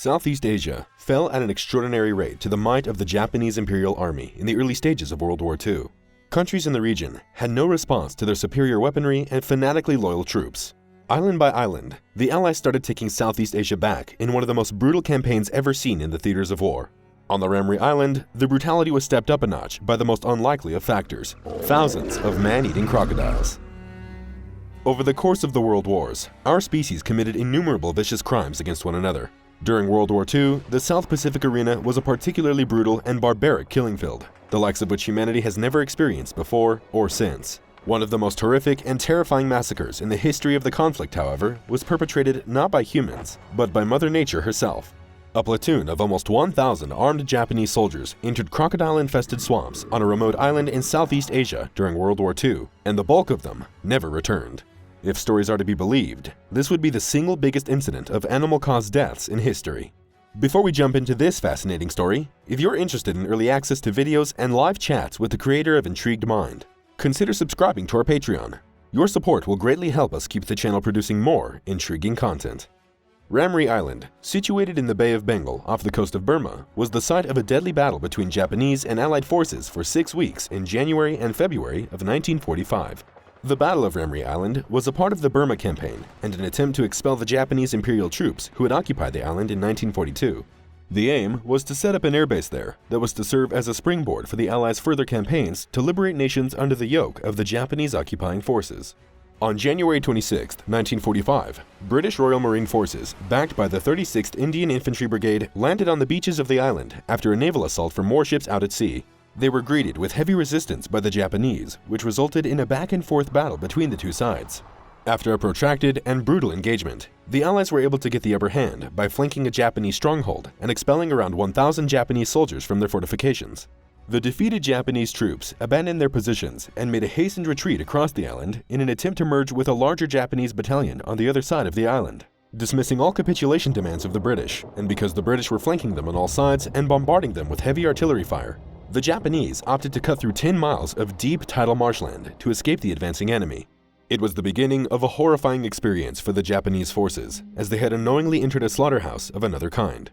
Southeast Asia fell at an extraordinary rate to the might of the Japanese Imperial Army in the early stages of World War II. Countries in the region had no response to their superior weaponry and fanatically loyal troops. Island by island, the Allies started taking Southeast Asia back in one of the most brutal campaigns ever seen in the theaters of war. On the Ramree Island, the brutality was stepped up a notch by the most unlikely of factors: thousands of man-eating crocodiles. Over the course of the World Wars, our species committed innumerable vicious crimes against one another. During World War II, the South Pacific arena was a particularly brutal and barbaric killing field, the likes of which humanity has never experienced before or since. One of the most horrific and terrifying massacres in the history of the conflict, however, was perpetrated not by humans, but by Mother Nature herself. A platoon of almost 1,000 armed Japanese soldiers entered crocodile-infested swamps on a remote island in Southeast Asia during World War II, and the bulk of them never returned. If stories are to be believed, this would be the single biggest incident of animal-caused deaths in history. Before we jump into this fascinating story, if you're interested in early access to videos and live chats with the creator of Intrigued Mind, consider subscribing to our Patreon. Your support will greatly help us keep the channel producing more intriguing content. Ramree Island, situated in the Bay of Bengal off the coast of Burma, was the site of a deadly battle between Japanese and Allied forces for 6 weeks in January and February of 1945. The Battle of Ramree Island was a part of the Burma Campaign and an attempt to expel the Japanese Imperial troops who had occupied the island in 1942. The aim was to set up an airbase there that was to serve as a springboard for the Allies' further campaigns to liberate nations under the yoke of the Japanese occupying forces. On January 26, 1945, British Royal Marine Forces, backed by the 36th Indian Infantry Brigade, landed on the beaches of the island after a naval assault from warships out at sea. They were greeted with heavy resistance by the Japanese, which resulted in a back-and-forth battle between the two sides. After a protracted and brutal engagement, the Allies were able to get the upper hand by flanking a Japanese stronghold and expelling around 1,000 Japanese soldiers from their fortifications. The defeated Japanese troops abandoned their positions and made a hastened retreat across the island in an attempt to merge with a larger Japanese battalion on the other side of the island, dismissing all capitulation demands of the British, and because the British were flanking them on all sides and bombarding them with heavy artillery fire. The Japanese opted to cut through 10 miles of deep tidal marshland to escape the advancing enemy. It was the beginning of a horrifying experience for the Japanese forces, as they had unknowingly entered a slaughterhouse of another kind.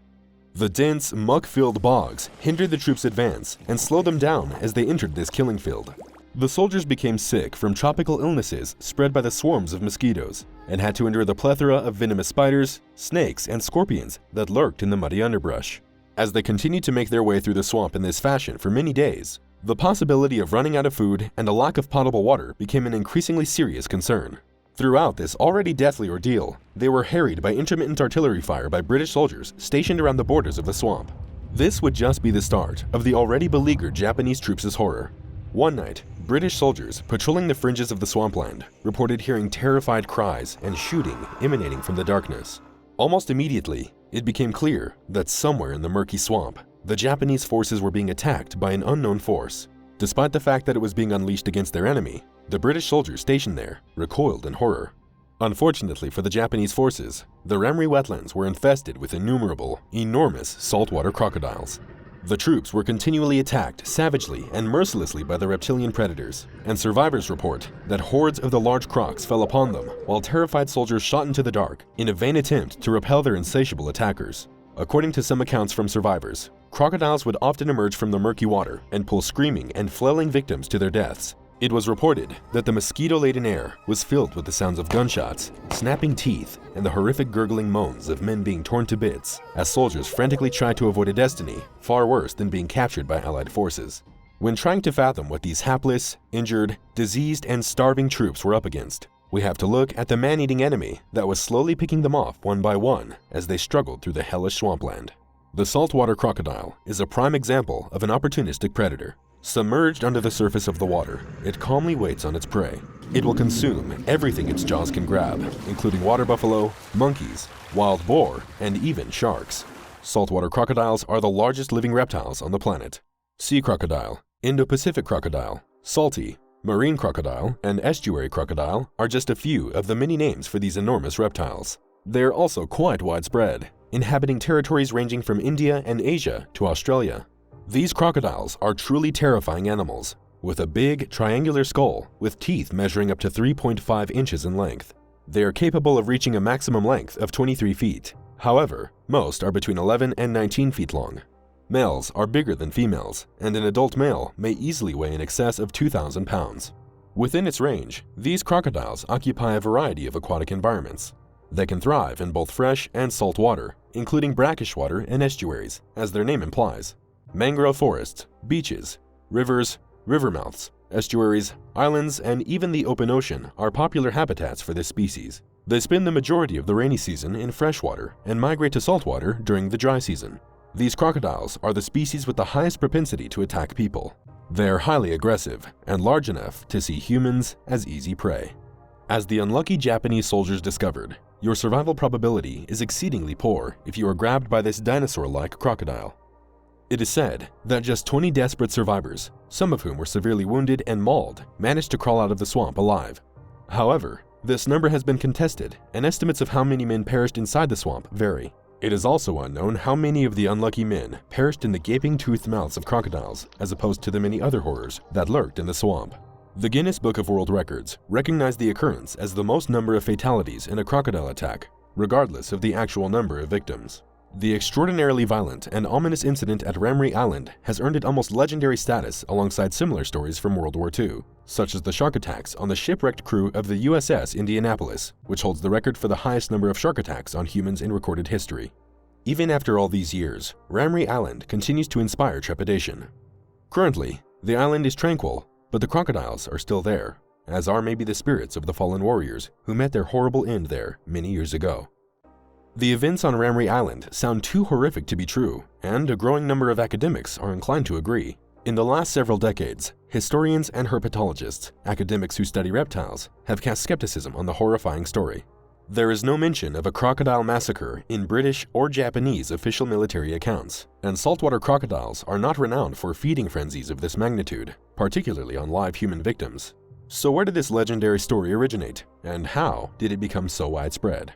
The dense, muck-filled bogs hindered the troops' advance and slowed them down as they entered this killing field. The soldiers became sick from tropical illnesses spread by the swarms of mosquitoes and had to endure the plethora of venomous spiders, snakes, and scorpions that lurked in the muddy underbrush. As they continued to make their way through the swamp in this fashion for many days, the possibility of running out of food and a lack of potable water became an increasingly serious concern. Throughout this already deathly ordeal, they were harried by intermittent artillery fire by British soldiers stationed around the borders of the swamp. This would just be the start of the already beleaguered Japanese troops' horror. One night, British soldiers patrolling the fringes of the swampland reported hearing terrified cries and shooting emanating from the darkness. Almost immediately, it became clear that somewhere in the murky swamp, the Japanese forces were being attacked by an unknown force. Despite the fact that it was being unleashed against their enemy, the British soldiers stationed there recoiled in horror. Unfortunately for the Japanese forces, the Ramree wetlands were infested with innumerable, enormous saltwater crocodiles. The troops were continually attacked savagely and mercilessly by the reptilian predators, and survivors report that hordes of the large crocs fell upon them while terrified soldiers shot into the dark in a vain attempt to repel their insatiable attackers. According to some accounts from survivors, crocodiles would often emerge from the murky water and pull screaming and flailing victims to their deaths. It was reported that the mosquito-laden air was filled with the sounds of gunshots, snapping teeth, and the horrific gurgling moans of men being torn to bits as soldiers frantically tried to avoid a destiny far worse than being captured by Allied forces. When trying to fathom what these hapless, injured, diseased, and starving troops were up against, we have to look at the man-eating enemy that was slowly picking them off one by one as they struggled through the hellish swampland. The saltwater crocodile is a prime example of an opportunistic predator. Submerged under the surface of the water, it calmly waits on its prey. It will consume everything its jaws can grab, including water buffalo, monkeys, wild boar, and even sharks. Saltwater crocodiles are the largest living reptiles on the planet. Sea crocodile, Indo-Pacific crocodile, salty, marine crocodile, and estuary crocodile are just a few of the many names for these enormous reptiles. They are also quite widespread, inhabiting territories ranging from India and Asia to Australia. These crocodiles are truly terrifying animals, with a big, triangular skull with teeth measuring up to 3.5 inches in length. They are capable of reaching a maximum length of 23 feet. However, most are between 11 and 19 feet long. Males are bigger than females, and an adult male may easily weigh in excess of 2,000 pounds. Within its range, these crocodiles occupy a variety of aquatic environments. They can thrive in both fresh and salt water, including brackish water and estuaries, as their name implies. Mangrove forests, beaches, rivers, river mouths, estuaries, islands, and even the open ocean are popular habitats for this species. They spend the majority of the rainy season in freshwater and migrate to saltwater during the dry season. These crocodiles are the species with the highest propensity to attack people. They are highly aggressive and large enough to see humans as easy prey. As the unlucky Japanese soldiers discovered, your survival probability is exceedingly poor if you are grabbed by this dinosaur-like crocodile. It is said that just 20 desperate survivors, some of whom were severely wounded and mauled, managed to crawl out of the swamp alive. However, this number has been contested, and estimates of how many men perished inside the swamp vary. It is also unknown how many of the unlucky men perished in the gaping-toothed mouths of crocodiles, as opposed to the many other horrors that lurked in the swamp. The Guinness Book of World Records recognized the occurrence as the most number of fatalities in a crocodile attack, regardless of the actual number of victims. The extraordinarily violent and ominous incident at Ramree Island has earned it almost legendary status alongside similar stories from World War II, such as the shark attacks on the shipwrecked crew of the USS Indianapolis, which holds the record for the highest number of shark attacks on humans in recorded history. Even after all these years, Ramree Island continues to inspire trepidation. Currently, the island is tranquil, but the crocodiles are still there, as are maybe the spirits of the fallen warriors who met their horrible end there many years ago. The events on Ramree Island sound too horrific to be true, and a growing number of academics are inclined to agree. In the last several decades, historians and herpetologists, academics who study reptiles, have cast skepticism on the horrifying story. There is no mention of a crocodile massacre in British or Japanese official military accounts, and saltwater crocodiles are not renowned for feeding frenzies of this magnitude, particularly on live human victims. So where did this legendary story originate, and how did it become so widespread?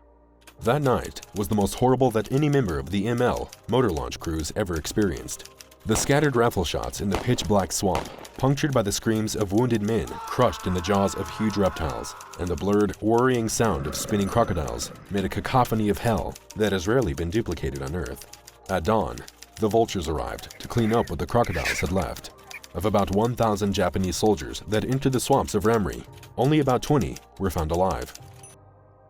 That night was the most horrible that any member of the ML motor launch crews ever experienced. The scattered rifle shots in the pitch-black swamp, punctured by the screams of wounded men crushed in the jaws of huge reptiles, and the blurred, worrying sound of spinning crocodiles made a cacophony of hell that has rarely been duplicated on Earth. At dawn, the vultures arrived to clean up what the crocodiles had left. Of about 1,000 Japanese soldiers that entered the swamps of Ramree, only about 20 were found alive.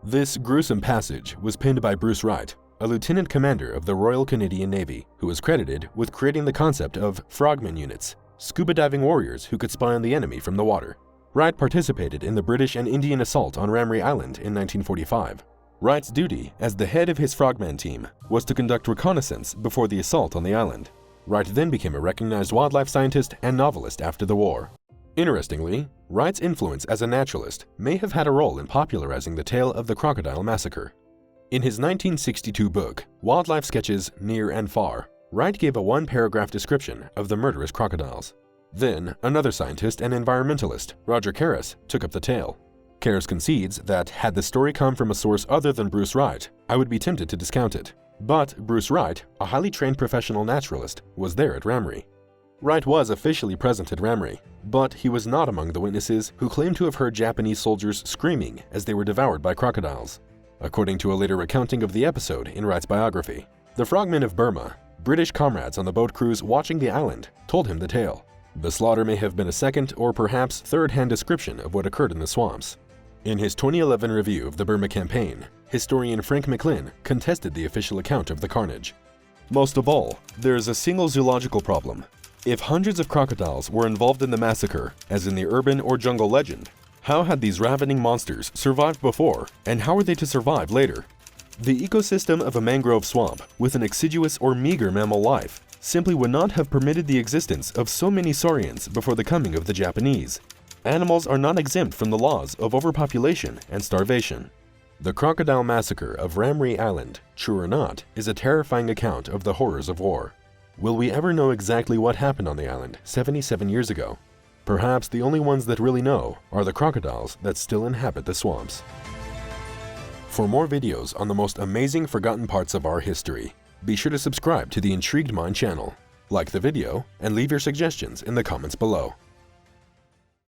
This gruesome passage was penned by Bruce Wright, a lieutenant commander of the Royal Canadian Navy, who was credited with creating the concept of frogmen units, scuba diving warriors who could spy on the enemy from the water. Wright participated in the British and Indian assault on Ramree Island in 1945. Wright's duty as the head of his frogman team was to conduct reconnaissance before the assault on the island. Wright then became a recognized wildlife scientist and novelist after the war. Interestingly, Wright's influence as a naturalist may have had a role in popularizing the tale of the Crocodile Massacre. In his 1962 book, Wildlife Sketches Near and Far, Wright gave a one-paragraph description of the murderous crocodiles. Then, another scientist and environmentalist, Roger Karras, took up the tale. Karras concedes that had the story come from a source other than Bruce Wright, I would be tempted to discount it. But Bruce Wright, a highly trained professional naturalist, was there at Ramree. Wright was officially present at Ramree, but he was not among the witnesses who claimed to have heard Japanese soldiers screaming as they were devoured by crocodiles. According to a later recounting of the episode in Wright's biography, the frogmen of Burma, British comrades on the boat cruise watching the island, told him the tale. The slaughter may have been a second or perhaps third-hand description of what occurred in the swamps. In his 2011 review of the Burma campaign, historian Frank McLean contested the official account of the carnage. Most of all, there is a single zoological problem. If hundreds of crocodiles were involved in the massacre, as in the urban or jungle legend, how had these ravening monsters survived before, and how were they to survive later? The ecosystem of a mangrove swamp with an exiguous or meager mammal life simply would not have permitted the existence of so many saurians before the coming of the Japanese. Animals are not exempt from the laws of overpopulation and starvation. The Crocodile Massacre of Ramree Island, true or not, is a terrifying account of the horrors of war. Will we ever know exactly what happened on the island 77 years ago? Perhaps the only ones that really know are the crocodiles that still inhabit the swamps. For more videos on the most amazing forgotten parts of our history, be sure to subscribe to the Intrigued Mind channel, like the video, and leave your suggestions in the comments below.